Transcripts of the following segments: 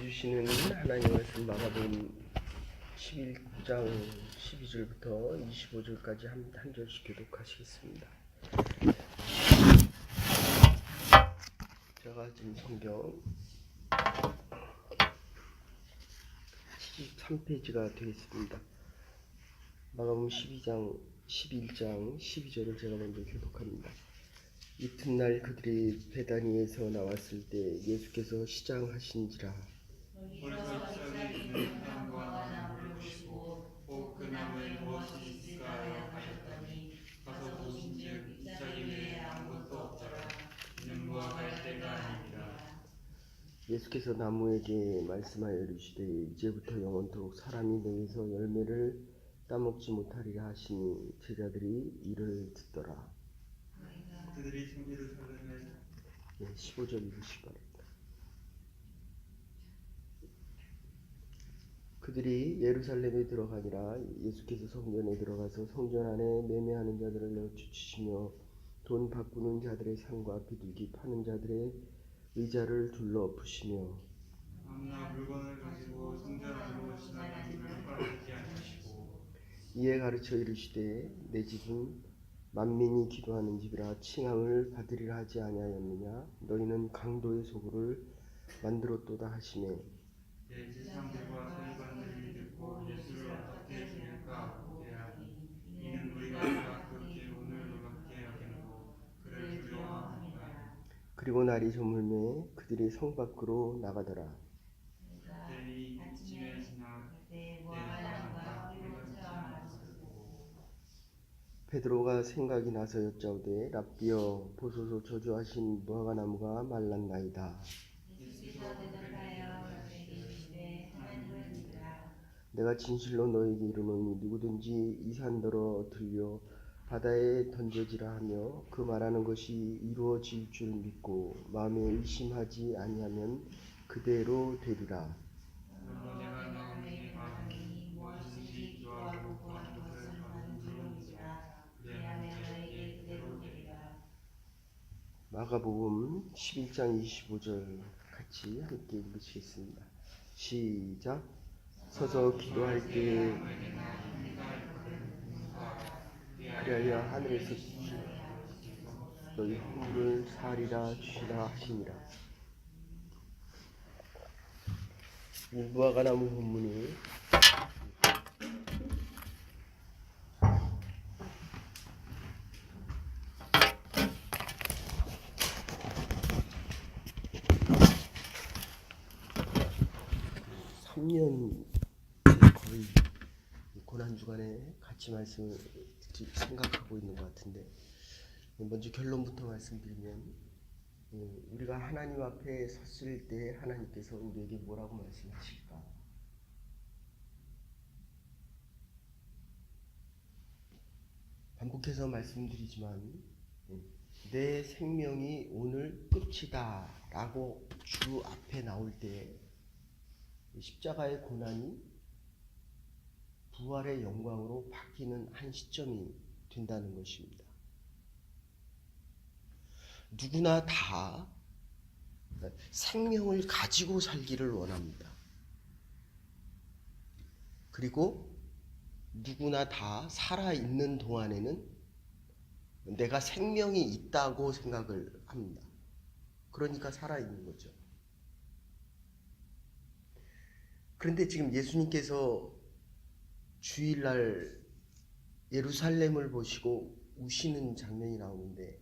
주시는 하나님의 말씀 마가복음 11장 12절부터 25절까지 한 절씩 교독하시겠습니다. 제가 지금 성경 73페이지가 되겠습니다. 마가복음 11장 12절을 제가 먼저 교독합니다. 이튿날 그들이 베다니에서 나왔을 때 예수께서 시장하신지라. 거기서 시장에 있는 나무와 나무를 보시고 곧 그 나무에 무엇이 있을까 하셨더니 가서 보신즉 잎사귀 외에 아무것도 없더라. 이는 무화과일 때가 아니니라. 예수께서 나무에게 말씀하여 이르시되 이제부터 영원토록 사람이 내게서 열매를 따먹지 못하리라 하시니 제자들이 이를 듣더라. 그들이 예루살렘에 15절 읽으시기 바랍니다. 그들이 예루살렘에 들어가니라. 예수께서 성전에 들어가서 성전 안에 매매하는 자들을 내어쫓으시며 돈 바꾸는 자들의 상과 비둘기 파는 자들의 의자를 둘러 엎으시며 아무나 물건을 가지고 성전 안으로 지나가는 것을 허락하지 아니하시고 이에 가르쳐 이르시되 내 집은 만민이 기도하는 집이라 칭함을 받으리라 하지 아니하였느냐. 너희는 강도의 소굴을 만들었도다 하시매 제사장들과 서기관들이 듣고 예수를 어떻게 죽일까 하고 대하니 이는 우리가 그가 그렇게 오늘 놀랍게 여기므로 그를 두려워함이라. 그리고 날이 저물매 그들이 성 밖으로 나가더라. 그들이 아침에 지나 무화과나무가 뿌리가 자라는 것을 보고 베드로가 생각이 나서 여짜오되 랍비여 보소서 저주하신 무화과나무가 말랐나이다. 예수께서 대답하여 그들에게 이르시되 하나님을 믿으라. 내가 진실로 너에게 이르노니 누구든지 이 산더러 들려 바다에 던져지라 하며 그 말하는 것이 이루어질 줄 믿고 마음에 의심하지 아니하면 그대로 되리라. 그러므로 내가 너에게 말하니 무엇이든지 기도하고 구하는 것을 받은 줄로 믿으라. 그리하면 너에게 그대로 되리라. 마가복음 11장 25절 같이 함께 읽으시겠습니다. 시작. 서서 기도할 때에 그리하여 하늘에서 너희 허물을 사하리라 주시라 하시니라. 이 무화과나무 본문이 삼 년 거의 고난주간에 같이 말씀을 생각하고 있는 것 같은데, 먼저 결론부터 말씀드리면 우리가 하나님 앞에 섰을 때 하나님께서 우리에게 뭐라고 말씀하실까? 반복해서 말씀드리지만 내 생명이 오늘 끝이다 라고 주 앞에 나올 때 십자가의 고난이 부활의 영광으로 바뀌는 한 시점이 된다는 것입니다. 누구나 다 생명을 가지고 살기를 원합니다. 그리고 누구나 다 살아있는 동안에는 내가 생명이 있다고 생각을 합니다. 그러니까 살아있는 거죠. 그런데 지금 예수님께서 주일날 예루살렘을 보시고 우시는 장면이 나오는데,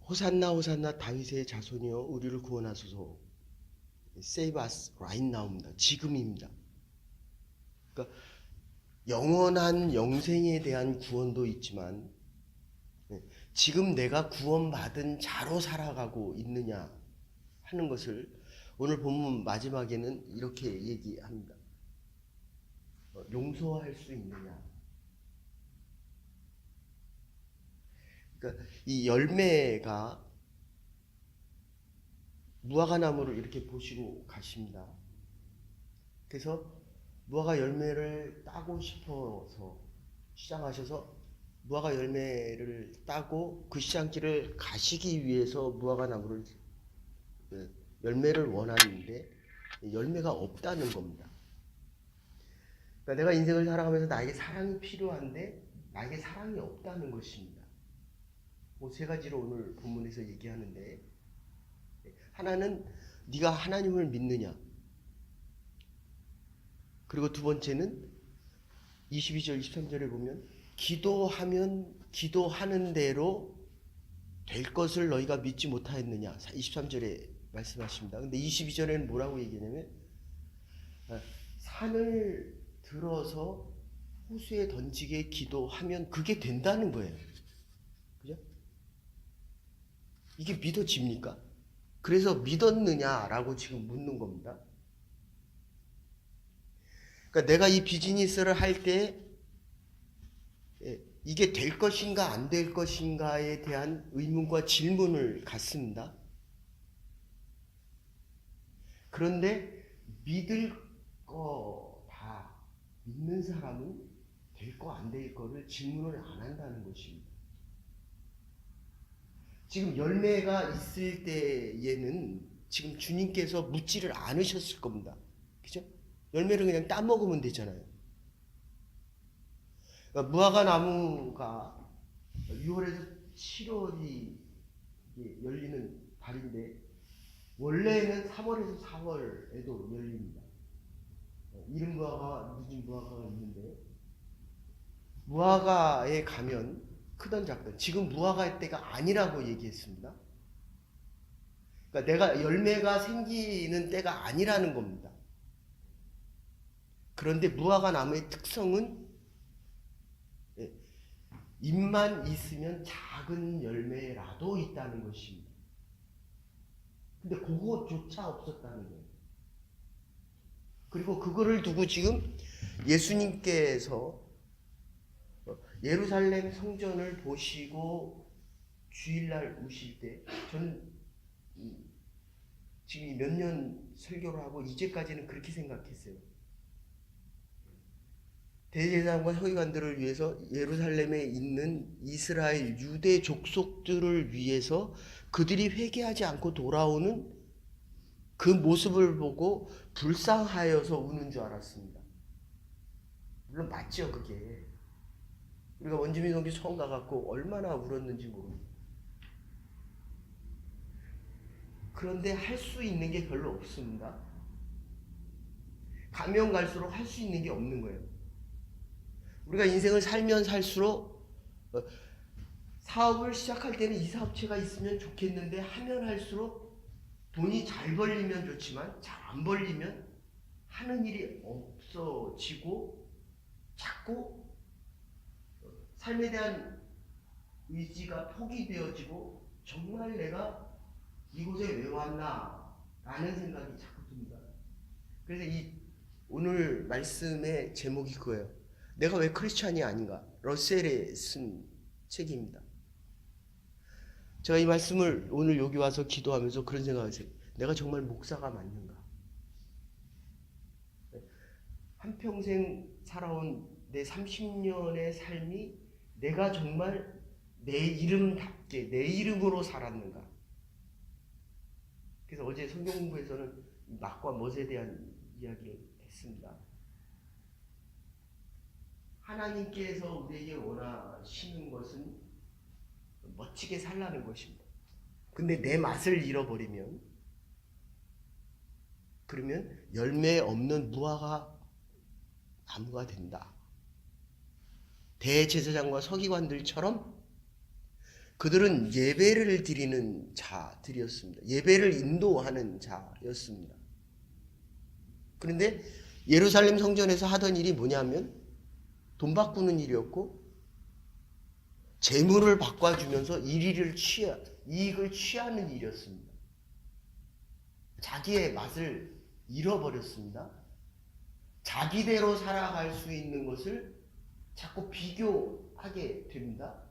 호산나 호산나 다윗의 자손이여 우리를 구원하소서, Save us right now입니다. 지금입니다. 그러니까 영원한 영생에 대한 구원도 있지만 지금 내가 구원받은 자로 살아가고 있느냐 하는 것을 오늘 본문 마지막에는 이렇게 얘기합니다. 용서할 수 있느냐. 그러니까 이 열매가 무화과나무를 이렇게 보시고 가십니다. 그래서 무화과 열매를 따고 싶어서 시장하셔서 무화과 열매를 따고 그 시장길을 가시기 위해서 무화과나무를 열매를 원하는데 열매가 없다는 겁니다. 그러니까 내가 인생을 살아가면서 나에게 사랑이 필요한데 나에게 사랑이 없다는 것입니다. 세 가지로 오늘 본문에서 얘기하는데, 하나는 네가 하나님을 믿느냐, 그리고 두 번째는 22절 23절에 보면 기도하면 기도하는 대로 될 것을 너희가 믿지 못하였느냐, 23절에 말씀하십니다. 근데 22절에는 뭐라고 얘기하냐면 산을 들어서 호수에 던지게 기도하면 그게 된다는 거예요. 그죠? 이게 믿어집니까? 그래서 믿었느냐라고 지금 묻는 겁니다. 그러니까 내가 이 비즈니스를 할 때 이게 될 것인가 안 될 것인가에 대한 의문과 질문을 갖습니다. 그런데 믿을 거 다 믿는 사람은 될 거 안 될 거를 질문을 안 한다는 것입니다. 지금 열매가 있을 때에는 지금 주님께서 묻지를 않으셨을 겁니다. 그죠? 열매를 그냥 따먹으면 되잖아요. 그러니까 무화과 나무가 6월에서 7월이 열리는 달인데 원래는 3월에서 4월에도 열립니다. 이른 무화과, 늦은 무화과가 있는데 무화과에 가면 크던 작던, 지금 무화과의 때가 아니라고 얘기했습니다. 그러니까 내가 열매가 생기는 때가 아니라는 겁니다. 그런데 무화과 나무의 특성은 잎만 있으면 작은 열매라도 있다는 것입니다. 근데 그거조차 없었다는 거예요. 그리고 그거를 두고 지금 예수님께서 예루살렘 성전을 보시고 주일날 오실 때, 저는 지금 몇 년 설교를 하고 이제까지는 그렇게 생각했어요. 대제사장과 서기관들을 위해서 예루살렘에 있는 이스라엘 유대 족속들을 위해서 그들이 회개하지 않고 돌아오는 그 모습을 보고 불쌍하여서 우는 줄 알았습니다. 물론 맞죠, 그게. 우리가 원주민 성교 처음 가갖고 얼마나 울었는지 모릅니다. 그런데 할 수 있는 게 별로 없습니다. 가면 갈수록 할 수 있는 게 없는 거예요. 우리가 인생을 살면 살수록 사업을 시작할 때는 이 사업체가 있으면 좋겠는데 하면 할수록 돈이 잘 벌리면 좋지만 잘 안 벌리면 하는 일이 없어지고 자꾸 삶에 대한 의지가 포기되어지고 정말 내가 이곳에 왜 왔나 라는 생각이 자꾸 듭니다. 그래서 이 오늘 말씀의 제목이 그거예요. 내가 왜 크리스찬이 아닌가? 러셀이 쓴 책입니다. 제가 이 말씀을 오늘 여기 와서 기도하면서 그런 생각을 했어요. 내가 정말 목사가 맞는가? 한평생 살아온 내 30년의 삶이 내가 정말 내 이름답게 내 이름으로 살았는가? 그래서 어제 성경 공부에서는 낙과 멋에 대한 이야기를 했습니다. 하나님께서 우리에게 원하시는 것은 멋지게 살라는 것입니다. 근데 내 맛을 잃어버리면, 그러면 열매 없는 무화과 나무가 된다. 대제사장과 서기관들처럼 그들은 예배를 드리는 자들이었습니다. 예배를 인도하는 자였습니다. 그런데 예루살렘 성전에서 하던 일이 뭐냐면 돈 바꾸는 일이었고 재물을 바꿔주면서 이익을 취하는 일이었습니다. 자기의 맛을 잃어버렸습니다. 자기대로 살아갈 수 있는 것을 자꾸 비교하게 됩니다.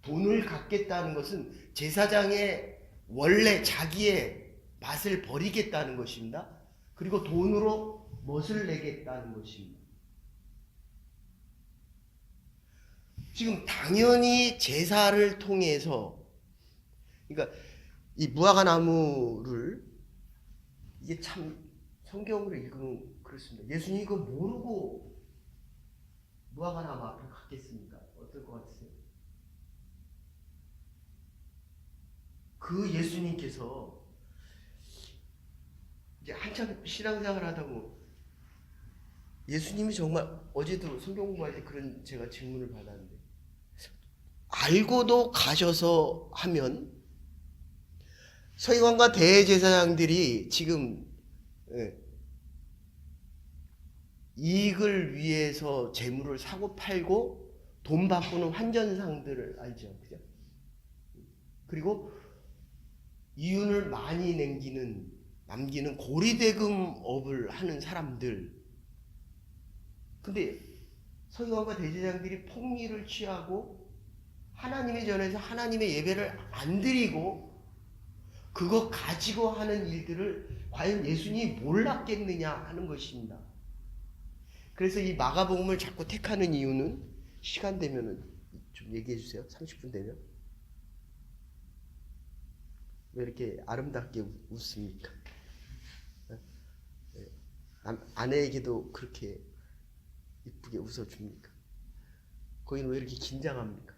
돈을 갖겠다는 것은 제사장의 원래 자기의 맛을 버리겠다는 것입니다. 그리고 돈으로 멋을 내겠다는 것입니다. 지금 당연히 제사를 통해서, 그러니까 이 무화과 나무를 이게 참 성경으로 읽으면 그렇습니다. 예수님이 이거 모르고 무화과 나무 앞에 갔겠습니까? 어떨 것 같으세요? 그 예수님께서 이제 한참 신앙생활 하다 보면 예수님이 정말 어제도 성경 공부할 때 그런 제가 질문을 받았는데 알고도 가셔서 하면 서기관과 대제사장들이 지금 이익을 위해서 재물을 사고 팔고 돈 바꾸는 환전상들을 알죠, 그죠? 그리고 이윤을 많이 남기는 고리대금업을 하는 사람들. 근데 서기관과 대제사장들이 폭리를 취하고 하나님의 전에서 하나님의 예배를 안 드리고 그거 가지고 하는 일들을 과연 예수님이 몰랐겠느냐 하는 것입니다. 그래서 이 마가복음을 자꾸 택하는 이유는 시간 되면은 좀 얘기해 주세요. 30분 되면. 왜 이렇게 아름답게 웃습니까? 아내에게도 그렇게 이쁘게 웃어줍니까? 거기는 왜 이렇게 긴장합니까?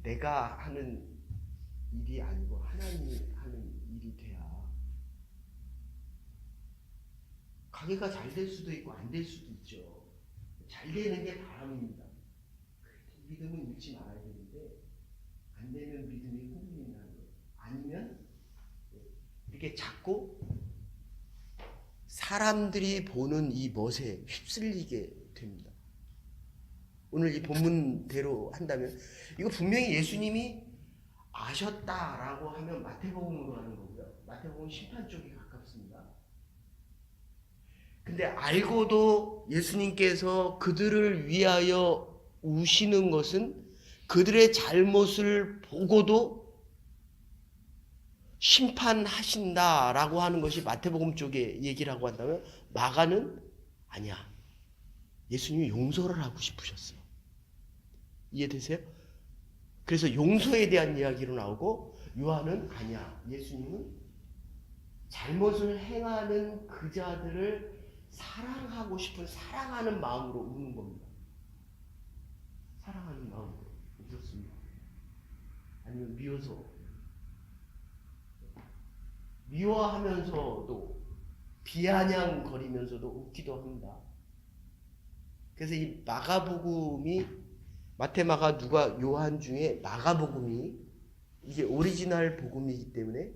내가 하는 일이 아니고 하나님이 하는 일이 돼야 가게가 잘 될 수도 있고 안 될 수도 있죠. 잘 되는 게 바람입니다. 믿음은 잃지 말아야 되는데 안 되면 믿음이 흔들린다는 거. 아니면 이렇게 자꾸 사람들이 보는 이 멋에 휩쓸리게 됩니다. 오늘 이 본문대로 한다면 이거 분명히 예수님이 아셨다라고 하면 마태복음으로 하는 거고요. 마태복음 심판 쪽이 가깝습니다. 근데 알고도 예수님께서 그들을 위하여 우시는 것은 그들의 잘못을 보고도 심판하신다라고 하는 것이 마태복음 쪽의 얘기라고 한다면 마가는 아니야. 예수님이 용서를 하고 싶으셨어. 이해되세요? 그래서 용서에 대한 이야기로 나오고 요한은 아니야. 예수님은 잘못을 행하는 그 자들을 사랑하고 싶은 사랑하는 마음으로 우는 겁니다. 사랑하는 마음으로 웃었습니다. 아니면 미워하면서도 비아냥거리면서도 웃기도 합니다. 그래서 이 마가복음이 마태, 마가, 누가, 요한 중에 마가복음이 이게 오리지널 복음이기 때문에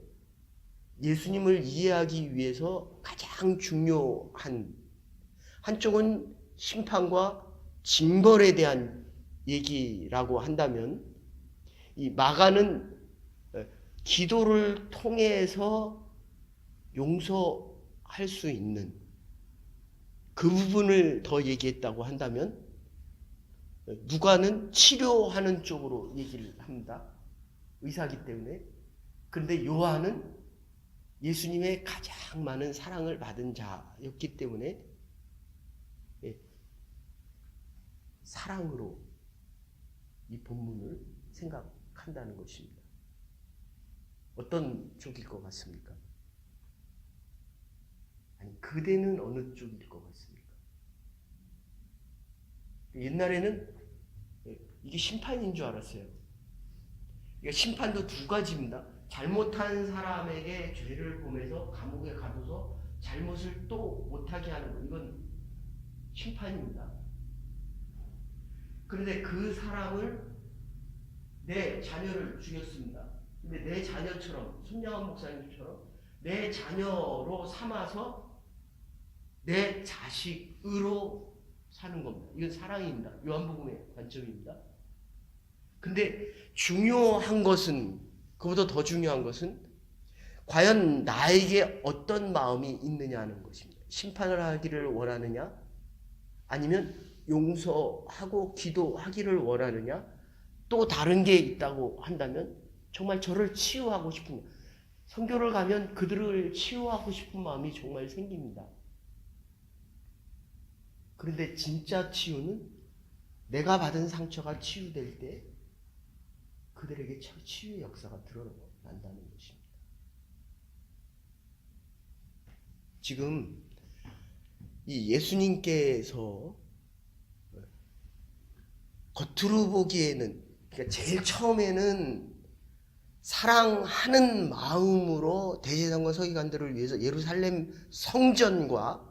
예수님을 이해하기 위해서 가장 중요한 한쪽은 심판과 징벌에 대한 얘기라고 한다면 이 마가는 기도를 통해서 용서할 수 있는 그 부분을 더 얘기했다고 한다면 누가는 치료하는 쪽으로 얘기를 합니다. 의사이기 때문에. 그런데 요한은 예수님의 가장 많은 사랑을 받은 자였기 때문에 사랑으로 이 본문을 생각한다는 것입니다. 어떤 쪽일 것 같습니까? 아니, 그대는 어느 쪽일 것 같습니까? 옛날에는 이게 심판인 줄 알았어요. 그러니까 심판도 두 가지입니다. 잘못한 사람에게 죄를 범해서 감옥에 가둬서 잘못을 또 못하게 하는 거. 이건 심판입니다. 그런데 그 사람을 내 자녀를 죽였습니다. 근데 내 자녀처럼 손양원 목사님처럼 내 자녀로 삼아서 내 자식으로 사는 겁니다. 이건 사랑입니다. 요한복음의 관점입니다. 근데 중요한 것은 그보다 더 중요한 것은 과연 나에게 어떤 마음이 있느냐는 것입니다. 심판을 하기를 원하느냐 아니면 용서하고 기도하기를 원하느냐 또 다른 게 있다고 한다면 정말 저를 치유하고 싶은 선교를 가면 그들을 치유하고 싶은 마음이 정말 생깁니다. 그런데 진짜 치유는 내가 받은 상처가 치유될 때 그들에게 치유의 역사가 드러난다는 것입니다. 지금 이 예수님께서 겉으로 보기에는, 그러니까 제일 처음에는 사랑하는 마음으로 대제사장과 서기관들을 위해서 예루살렘 성전과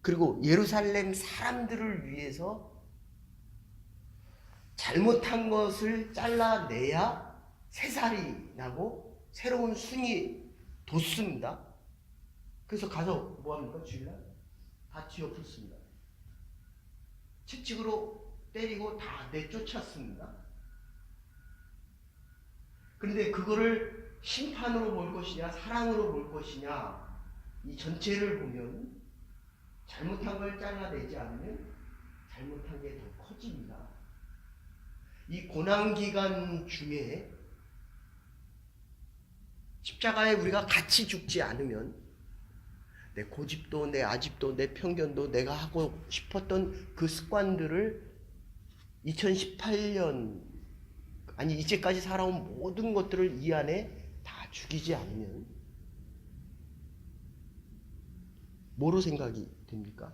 그리고 예루살렘 사람들을 위해서 잘못한 것을 잘라내야 새살이 나고 새로운 순이 돋습니다. 그래서 가서 뭐합니까? 주일날 다 뒤엎었습니다. 채찍으로 때리고 다 내쫓았습니다. 그런데 그거를 심판으로 볼 것이냐 사랑으로 볼 것이냐, 이 전체를 보면 잘못한 걸 잘라내지 않으면 잘못한 게 더 커집니다. 이 고난기간 중에 십자가에 우리가 같이 죽지 않으면 내 고집도 내 아집도 내 편견도 내가 하고 싶었던 그 습관들을 2018년 아니 이제까지 살아온 모든 것들을 이 안에 다 죽이지 않으면 뭐로 생각이 됩니까?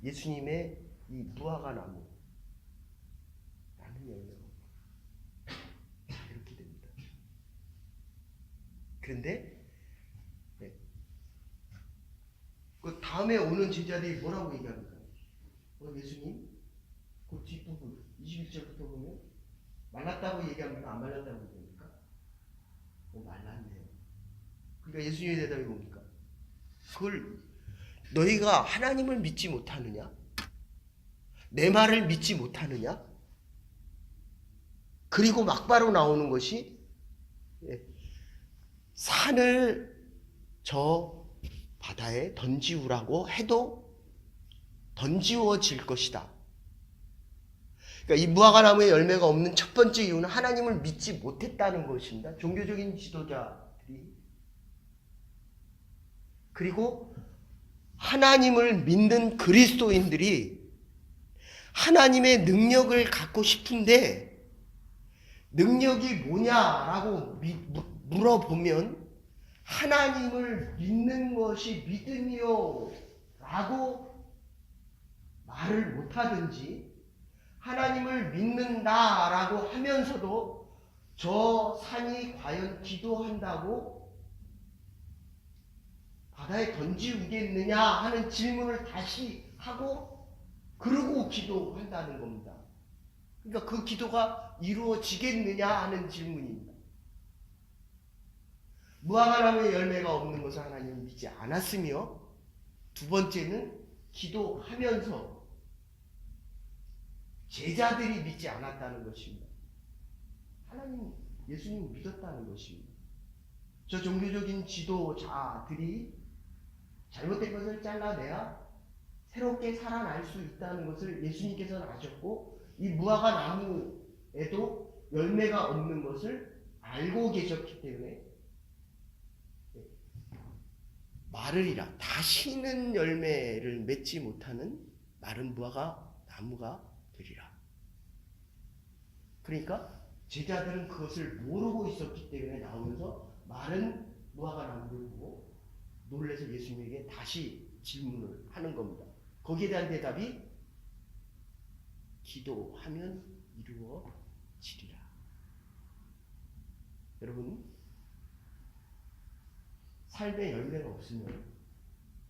예수님의 이 무화과 나무 나는 열매가 이렇게 됩니다. 그런데 그 다음에 오는 제자들이 뭐라고 얘기합니까? 예수님 그 뒷부분 21절부터 보면 말랐다고 얘기합니까? 안 말랐다고 얘기합니까? 말랐네요. 그러니까 예수님의 대답이 뭡니까? 그걸 너희가 하나님을 믿지 못하느냐? 내 말을 믿지 못하느냐? 그리고 막바로 나오는 것이 산을 저 바다에 던지우라고 해도 던지워질 것이다. 그러니까 이 무화과 나무의 열매가 없는 첫 번째 이유는 하나님을 믿지 못했다는 것입니다. 종교적인 지도자들이. 그리고 하나님을 믿는 그리스도인들이 하나님의 능력을 갖고 싶은데 능력이 뭐냐라고 물어보면 하나님을 믿는 것이 믿음이요 라고 말을 못하든지 하나님을 믿는다라고 하면서도 저 산이 과연 기도한다고 바다에 던지우겠느냐 하는 질문을 다시 하고 그러고 기도한다는 겁니다. 그러니까 그 기도가 이루어지겠느냐 하는 질문입니다. 무화과 나무의 열매가 없는 것을 하나님은 믿지 않았으며 두 번째는 기도하면서 제자들이 믿지 않았다는 것입니다. 하나님, 예수님을 믿었다는 것입니다. 저 종교적인 지도자들이 잘못된 것을 잘라내야 새롭게 살아날 수 있다는 것을 예수님께서는 아셨고 이 무화과 나무에도 열매가 없는 것을 알고 계셨기 때문에 마르리라, 다시는 열매를 맺지 못하는 마른 무화과 나무가 되리라. 그러니까 제자들은 그것을 모르고 있었기 때문에 나오면서 마른 무화과 나무를 보고 놀라서 예수님에게 다시 질문을 하는 겁니다. 거기에 대한 대답이 기도하면 이루어지리라. 여러분, 삶의 열매가 없으면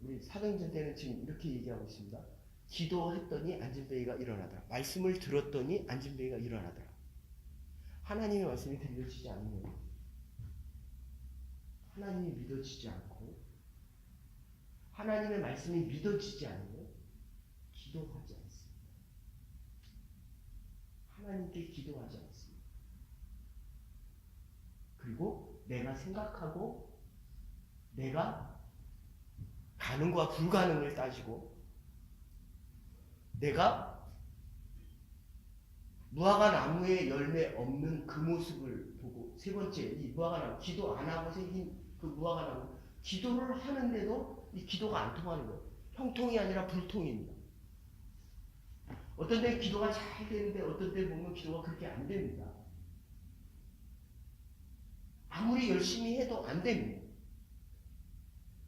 우리 사도행전 때는 지금 이렇게 얘기하고 있습니다. 기도했더니 안진뱅이가 일어나더라. 말씀을 들었더니 안진뱅이가 일어나더라. 하나님의 말씀이 들려지지 않으면 하나님이 믿어지지 않고 하나님의 말씀이 믿어지지 않으면 기도하지 않습니다. 하나님께 기도하지 않습니다. 그리고 내가 생각하고 내가 가능과 불가능을 따지고 내가 무화과 나무에 열매 없는 그 모습을 보고 세 번째 이 무화과 나무 기도 안 하고 생긴 그 무화과 나무 기도를 하는데도 이 기도가 안 통하는 거예요. 형통이 아니라 불통입니다. 어떤 때 기도가 잘 되는데 어떤 때 보면 기도가 그렇게 안 됩니다. 아무리 열심히 해도 안 됩니다.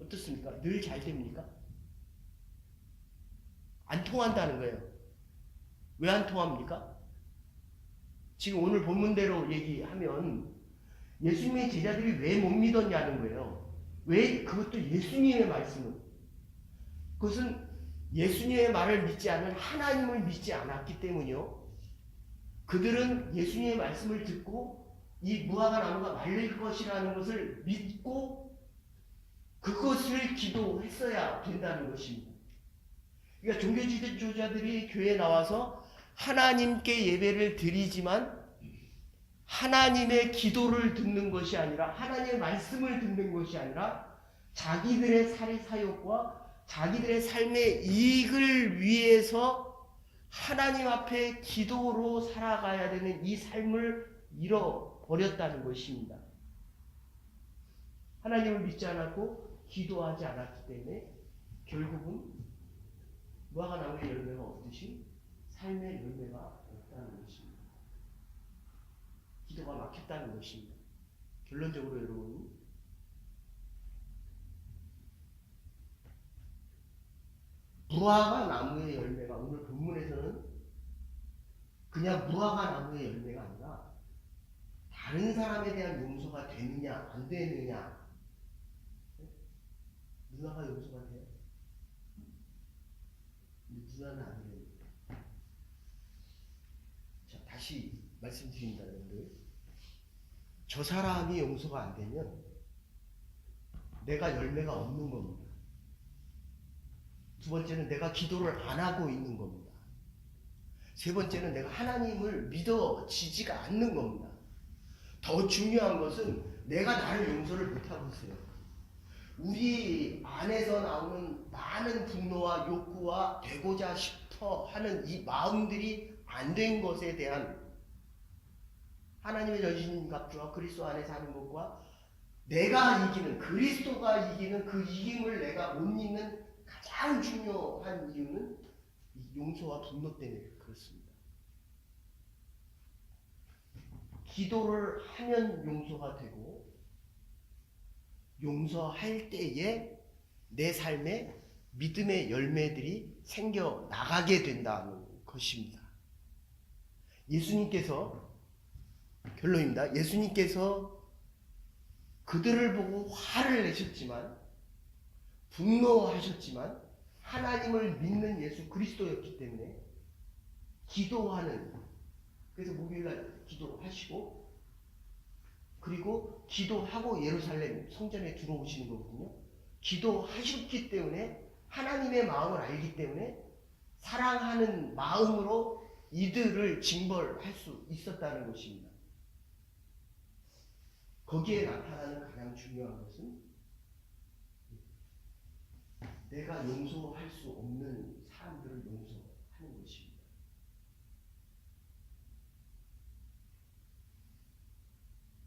어떻습니까? 늘 잘 됩니까? 안 통한다는 거예요. 왜 안 통합니까? 지금 오늘 본문대로 얘기하면 예수님의 제자들이 왜 못 믿었냐는 거예요. 왜? 그것도 예수님의 말씀을. 그것은 예수님의 말을 믿지 않은 하나님을 믿지 않았기 때문이요. 그들은 예수님의 말씀을 듣고 이 무화과 나무가 말릴 것이라는 것을 믿고 그것을 기도했어야 된다는 것입니다. 그러니까 종교 지도자들이 교회에 나와서 하나님께 예배를 드리지만 하나님의 기도를 듣는 것이 아니라 하나님의 말씀을 듣는 것이 아니라 자기들의 사욕과 자기들의 삶의 이익을 위해서 하나님 앞에 기도로 살아가야 되는 이 삶을 잃어버렸다는 것입니다. 하나님을 믿지 않았고 기도하지 않았기 때문에 결국은 무화과 나무의 열매가 없듯이 삶의 열매가 없다는 것입니다. 기도가 막혔다는 것입니다. 결론적으로 여러분, 무화과 나무의 열매가 오늘 본문에서는 그냥 무화과 나무의 열매가 아니라 다른 사람에 대한 용서가 되느냐 안 되느냐. 누나가 용서가 돼요? 누나는 안 돼요. 자, 다시 말씀드립니다, 여러분들. 저 사람이 용서가 안 되면 내가 열매가 없는 겁니다. 두 번째는 내가 기도를 안 하고 있는 겁니다. 세 번째는 내가 하나님을 믿어지지가 않는 겁니다. 더 중요한 것은 내가 나를 용서를 못하고 있어요. 우리 안에서 나오는 많은 분노와 욕구와 되고자 싶어 하는 이 마음들이 안 된 것에 대한 하나님의 전신갑주와 그리스도 안에 사는 것과 내가 이기는, 그리스도가 이기는 그 이김을 내가 못 잊는 가장 중요한 이유는 이 용서와 분노 때문에 그렇습니다. 기도를 하면 용서가 되고 용서할 때에 내 삶에 믿음의 열매들이 생겨 나가게 된다는 것입니다. 예수님께서 결론입니다. 예수님께서 그들을 보고 화를 내셨지만 분노하셨지만 하나님을 믿는 예수 그리스도였기 때문에 기도하는, 그래서 목요일날 기도하시고 그리고 기도하고 예루살렘 성전에 들어오시는 거거든요. 기도하셨기 때문에 하나님의 마음을 알기 때문에 사랑하는 마음으로 이들을 징벌할 수 있었다는 것입니다. 거기에 나타나는 가장 중요한 것은 내가 용서할 수 없는 사람들을 용서하는 것입니다.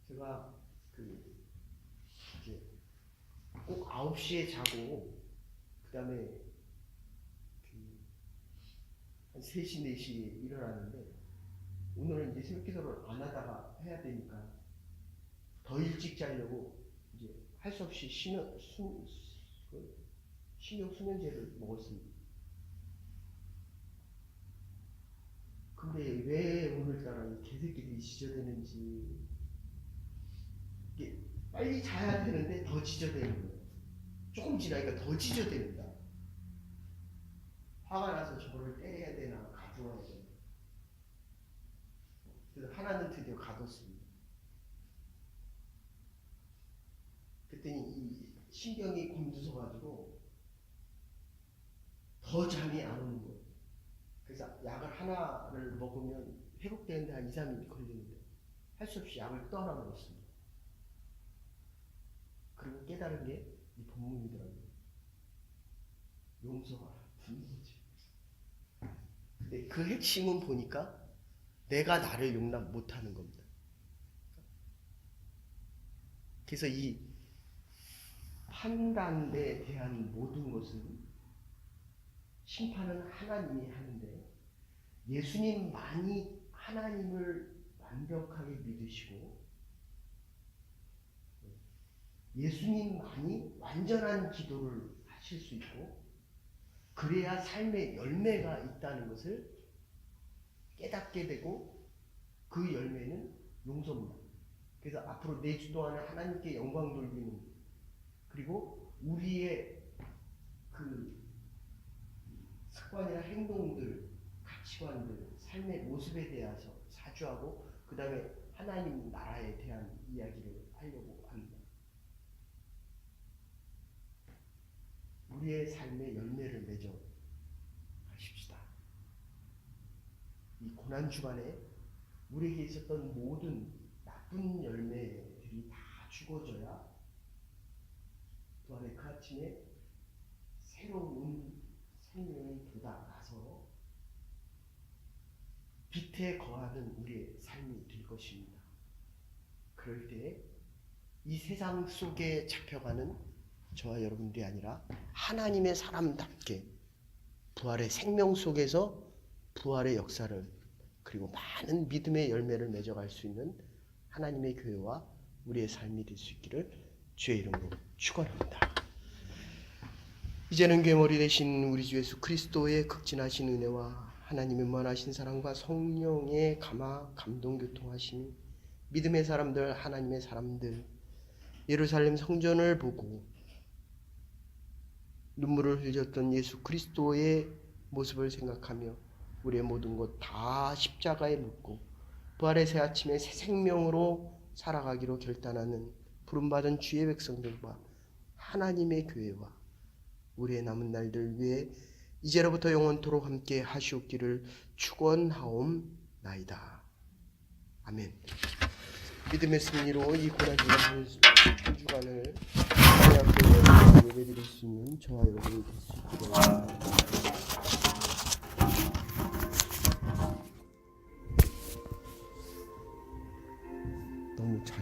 제가 이제 꼭 9시에 자고 그 다음에 한 3시, 4시에 일어나는데 오늘은 이제 새벽 기도를 안 하다가 해야 되니까 더 일찍 자려고 이제 할 수 없이 신용 수면제를 먹었습니다. 근데 왜 오늘따라 이 개새끼들이 지저대는지, 이게 빨리 자야 되는데 더 지저대는 거예요. 조금 지나니까 더 지저대는다. 화가 나서 저거를 때려야 되나 가져와야 되나. 그래서 하나는 드디어 가뒀습니다. 그랬더니 이 신경이 곤두서가지고 더 잠이 안 오는 거예요. 그래서 약을 하나를 먹으면 회복되는데 한 2, 3일 걸리는데 할 수 없이 약을 또 하나 먹었습니다. 그리고 깨달은 게 이 본문이더라고요. 용서가 분노지. 근데 그 핵심은 보니까 내가 나를 용납 못하는 겁니다. 그래서 이 판단에 대한 모든 것은 심판은 하나님이 하는데 예수님만이 하나님을 완벽하게 믿으시고 예수님만이 완전한 기도를 하실 수 있고 그래야 삶의 열매가 있다는 것을 깨닫게 되고 그 열매는 용서입니다. 그래서 앞으로 4주 동안에 하나님께 영광 돌리는 그리고 우리의 그 습관이나 행동들, 가치관들, 삶의 모습에 대해서 사주하고 그 다음에 하나님 나라에 대한 이야기를 하려고 합니다. 우리의 삶의 열매를 맺어 가십시다. 이 고난주간에 우리에게 있었던 모든 나쁜 열매들이 다 죽어져야 또한 그 아침에 새로운 생명이 돋아나서 빛에 거하는 우리의 삶이 될 것입니다. 그럴 때 이 세상 속에 잡혀가는 저와 여러분들이 아니라 하나님의 사람답게 부활의 생명 속에서 부활의 역사를 그리고 많은 믿음의 열매를 맺어갈 수 있는 하나님의 교회와 우리의 삶이 될 수 있기를 주의 이름으로 축원합니다. 이제는 괴머리 되신 우리 주 예수 그리스도의 극진하신 은혜와 하나님의 무한하신 사랑과 성령의 감동 교통하심이 믿음의 사람들, 하나님의 사람들, 예루살렘 성전을 보고 눈물을 흘렸던 예수 그리스도의 모습을 생각하며 우리의 모든 것 다 십자가에 묻고 부활의 새 아침에 새 생명으로 살아가기로 결단하는 부름받은 주의 백성들과 하나님의 교회와 우리의 남은 날들 위해 이제로부터 영원토록 함께 하시옵기를 축원하옵나이다. 아멘. 믿음의 승리로 이 고난주간 한 주간을 하나님께 예배드릴 수 있는 저와 여러분이 될 수 있기를 너무 잘